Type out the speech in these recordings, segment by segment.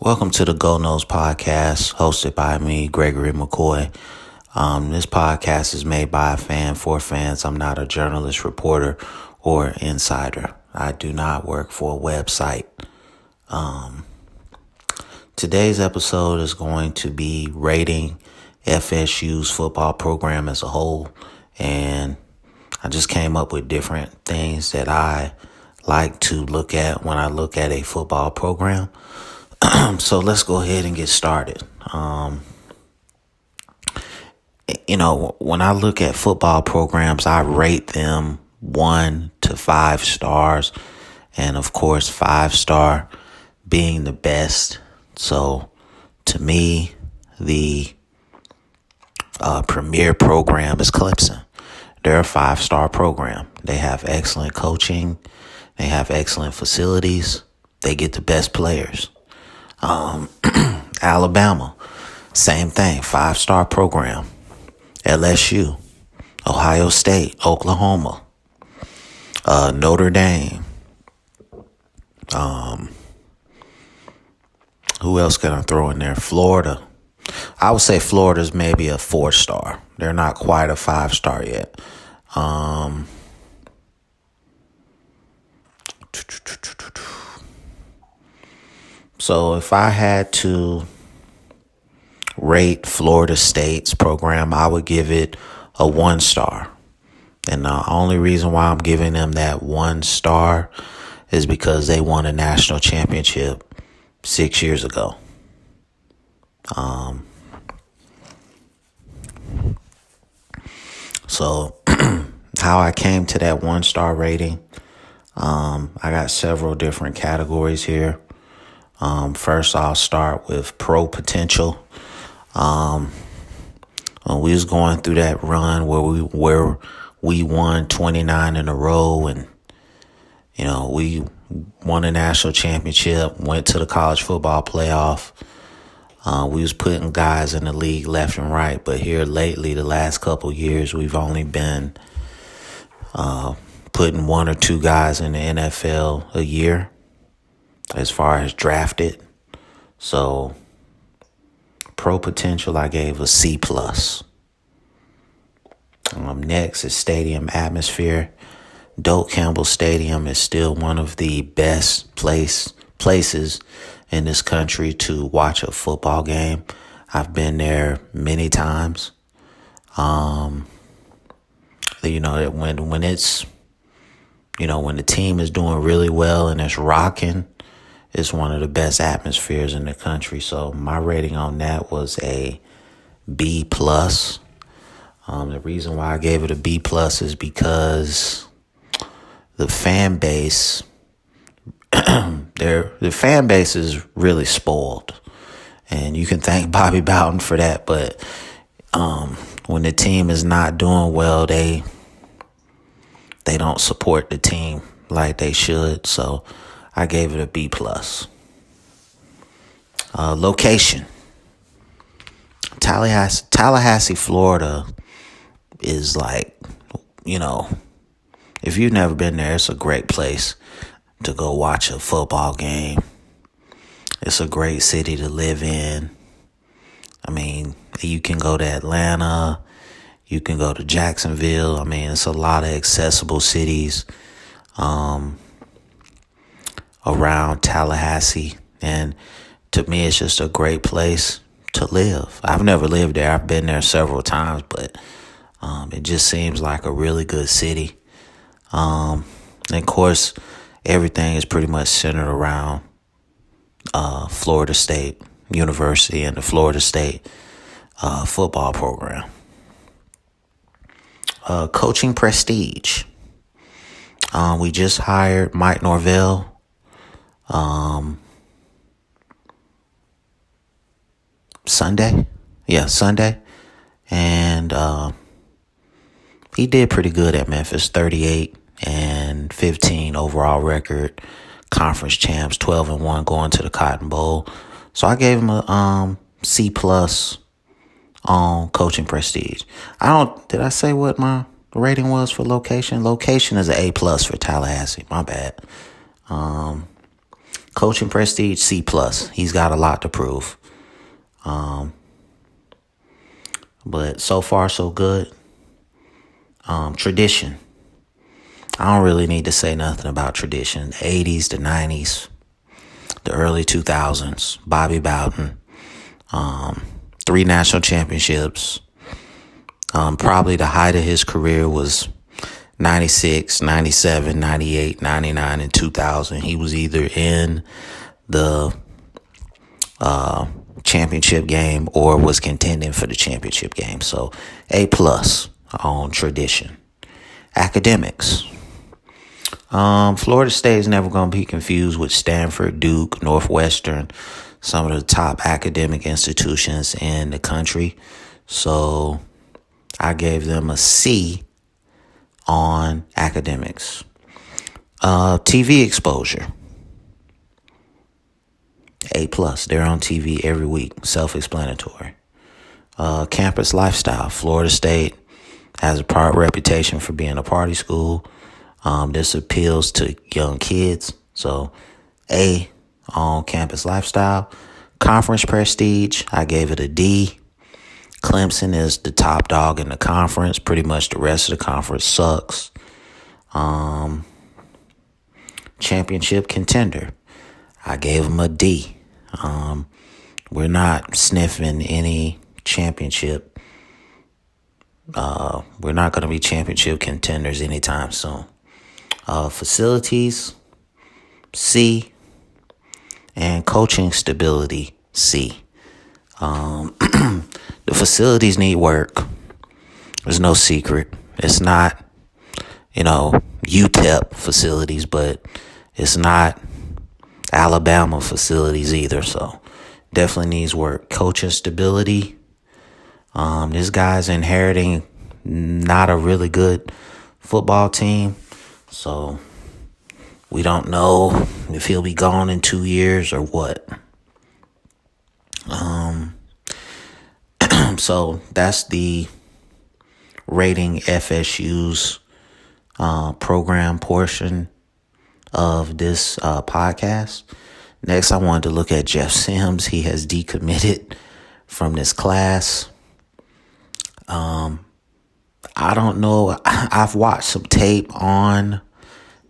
Welcome to the Noles Podcast, hosted by me, Gregory McCoy. This podcast is made by a fan for fans. I'm not a journalist, reporter, or insider. I do not work for a website. Today's episode is going to be rating FSU's football program as a whole, and I just came up with different things that I like to look at when I look at a football program. So let's go ahead and get started. When I look at football programs, I rate them 1 to 5 stars. And of course, 5-star being the best. So to me, the premier program is Clemson. They're a 5-star program. They have excellent coaching. They have excellent facilities. They get the best players. Alabama, same thing, 5-star program. LSU, Ohio State, Oklahoma, Notre Dame. Who else can I throw in there? Florida. I would say Florida's maybe a 4-star. They're not quite a 5-star yet. So if I had to rate Florida State's program, I would give it a 1-star. And the only reason why I'm giving them that 1-star is because they won a national championship 6 years ago. So how I came to that 1-star rating, I got several different categories here. First, I'll start with pro potential. When we was going through that run where we won 29 in a row, and we won a national championship, went to the college football playoff. We was putting guys in the league left and right, but here lately, the last couple years, we've only been putting 1 or 2 guys in the NFL a year as far as drafted. So pro potential, I gave a C+. Next is stadium atmosphere. Doak Campbell Stadium is still one of the best places in this country to watch a football game. I've been there many times. When it's, when the team is doing really well and it's rocking, it's one of the best atmospheres in the country. So my rating on that was a B+. The reason why I gave it a B+ is because the fan base, the fan base is really spoiled. And you can thank Bobby Bowden for that. But when the team is not doing well, they don't support the team like they should. So I gave it a B+. Location. Tallahassee, Florida is like, if you've never been there, it's a great place to go watch a football game. It's a great city to live in. I mean, you can go to Atlanta. You can go to Jacksonville. I mean, it's a lot of accessible cities around Tallahassee. And to me, it's just a great place to live. I've never lived there. I've been there several times, but it just seems like a really good city. And of course, everything is pretty much centered around Florida State University and the Florida State football program. Coaching prestige. We just hired Mike Norvell. Sunday. And he did pretty good at Memphis, 38-15 overall record, conference champs, 12-1 going to the Cotton Bowl. So I gave him a C+ on coaching prestige. Did I say what my rating was for location? Location is an A+ for Tallahassee. My bad. Coaching prestige, C plus. He's got a lot to prove. But so far so good. Tradition. I don't really need to say nothing about tradition. The 80s, the 90s, the early 2000s. Bobby Bowden. 3 national championships. Probably the height of his career was 96, 97, 98, 99, and 2000. He was either in the championship game or was contending for the championship game. So A plus on tradition. Academics. Florida State is never going to be confused with Stanford, Duke, Northwestern, some of the top academic institutions in the country. So I gave them a C on academics. TV exposure. A plus. They're on TV every week. Self-explanatory. Campus lifestyle. Florida State has a prior reputation for being a party school. This appeals to young kids. So A on campus lifestyle. Conference prestige. I gave it a D. Clemson is the top dog in the conference. Pretty much the rest of the conference sucks. Championship contender. I gave them a D. We're not sniffing any championship. We're not going to be championship contenders anytime soon. Facilities, C. And coaching stability, C. The facilities need work. There's no secret. It's not, UTEP facilities, but it's not Alabama facilities either. So definitely needs work. Coaching stability. This guy's inheriting not a really good football team. So we don't know if he'll be gone in 2 years or what. So that's the rating FSU's program portion of this podcast. Next, I wanted to look at Jeff Sims. He has decommitted from this class. I don't know. I've watched some tape on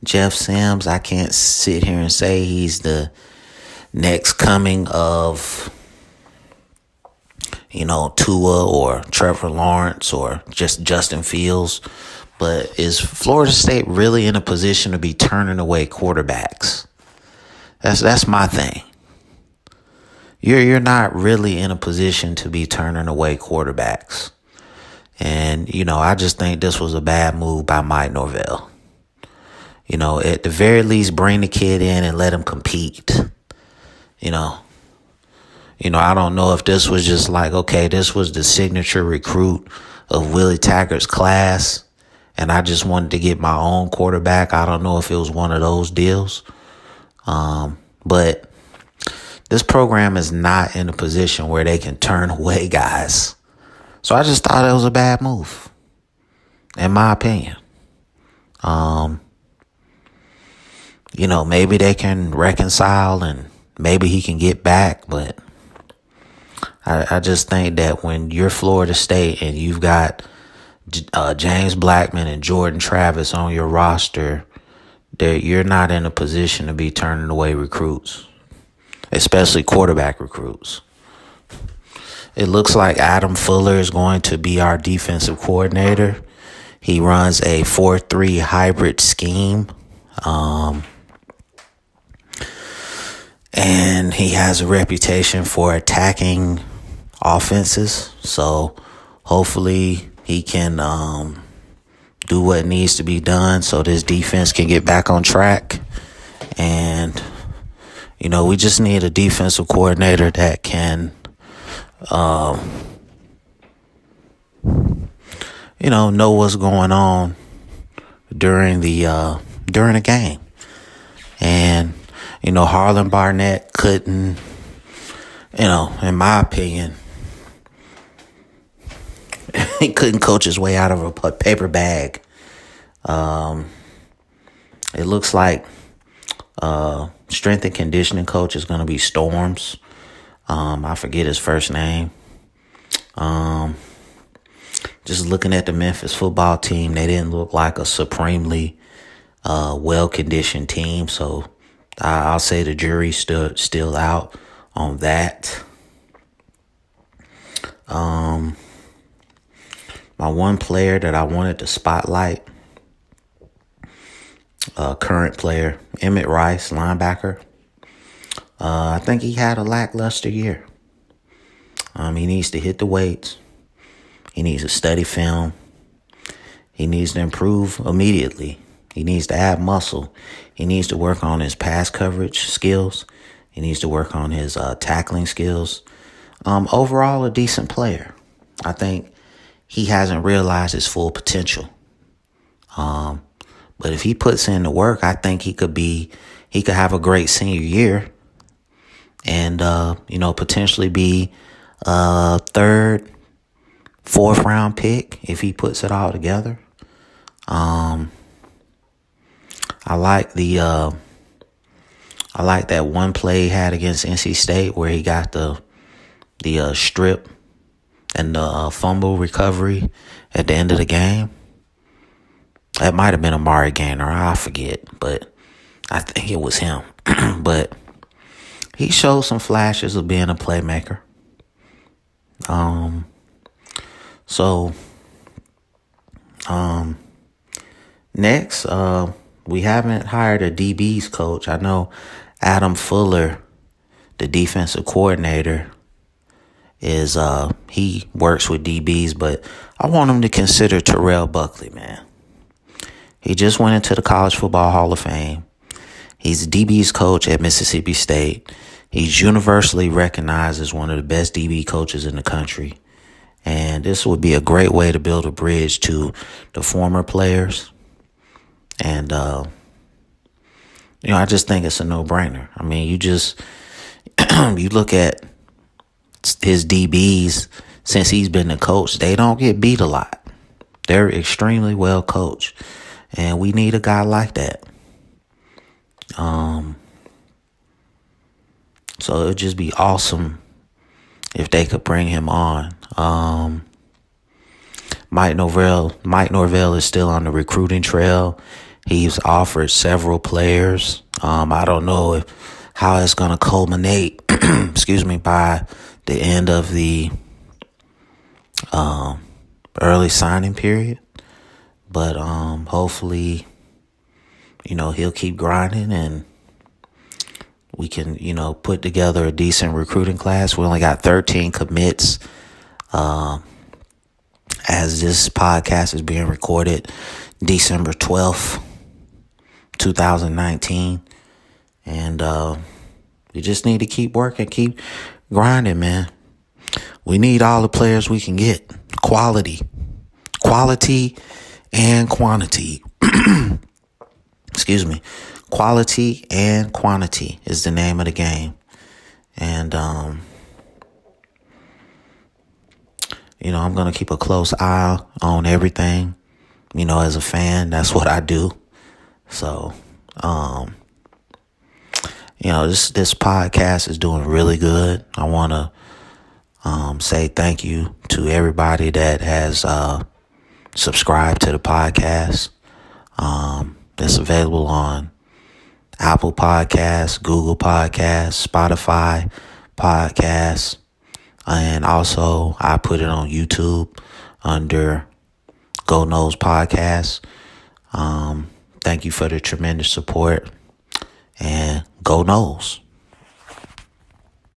Jeff Sims. I can't sit here and say he's the next coming of, Tua or Trevor Lawrence or just Justin Fields. But is Florida State really in a position to be turning away quarterbacks? That's my thing. You're not really in a position to be turning away quarterbacks. And, I just think this was a bad move by Mike Norvell. At the very least, bring the kid in and let him compete. I don't know if this was just like, okay, this was the signature recruit of Willie Taggart's class, and I just wanted to get my own quarterback. I don't know if it was one of those deals. But this program is not in a position where they can turn away guys. So I just thought it was a bad move, in my opinion. Maybe they can reconcile and maybe he can get back, but I just think that when you're Florida State and you've got James Blackman and Jordan Travis on your roster, that you're not in a position to be turning away recruits, especially quarterback recruits. It looks like Adam Fuller is going to be our defensive coordinator. He runs a 4-3 hybrid scheme. And he has a reputation for attacking offenses. So hopefully he can do what needs to be done so this defense can get back on track. And, we just need a defensive coordinator that can, know what's going on during the game. And, Harlan Barnett couldn't, in my opinion, he couldn't coach his way out of a paper bag. It looks like strength and conditioning coach is going to be Storms. I forget his first name. Just looking at the Memphis football team, they didn't look like a supremely well-conditioned team. So I'll say the jury's still out on that. My one player that I wanted to spotlight, current player, Emmett Rice, linebacker. I think he had a lackluster year. He needs to hit the weights. He needs to study film. He needs to improve immediately. He needs to add muscle. He needs to work on his pass coverage skills. He needs to work on his tackling skills. Overall, a decent player. I think he hasn't realized his full potential. But if he puts in the work, I think he could have a great senior year and, potentially be a third, fourth round pick if he puts it all together. I like that one play he had against NC State where he got the strip and the fumble recovery at the end of the game. That might have been Amari Gaynor, I forget, but I think it was him. But he showed some flashes of being a playmaker. Next, we haven't hired a DB's coach. I know Adam Fuller, the defensive coordinator, he works with DBs, but I want him to consider Terrell Buckley, man. He just went into the College Football Hall of Fame. He's DB's coach at Mississippi State. He's universally recognized as one of the best DB coaches in the country. And this would be a great way to build a bridge to the former players. And, I just think it's a no-brainer. I mean, you look at his DBs since he's been the coach, they don't get beat a lot. They're extremely well coached. And we need a guy like that. So it'd just be awesome if they could bring him on. Mike Norvell is still on the recruiting trail. He's offered several players. I don't know how it's going to culminate, by the end of the early signing period. But hopefully, he'll keep grinding and we can, put together a decent recruiting class. We only got 13 commits as this podcast is being recorded December 12th, 2019. And we just need to keep working, keep grinding, man. We need all the players we can get. Quality and quantity. Excuse me. Quality and quantity is the name of the game. And, I'm going to keep a close eye on everything. As a fan, that's what I do. So, this podcast is doing really good. I want to say thank you to everybody that has subscribed to the podcast. It's available on Apple Podcasts, Google Podcasts, Spotify Podcasts, and also I put it on YouTube under Noles Podcast. Thank you for the tremendous support, and go Noles.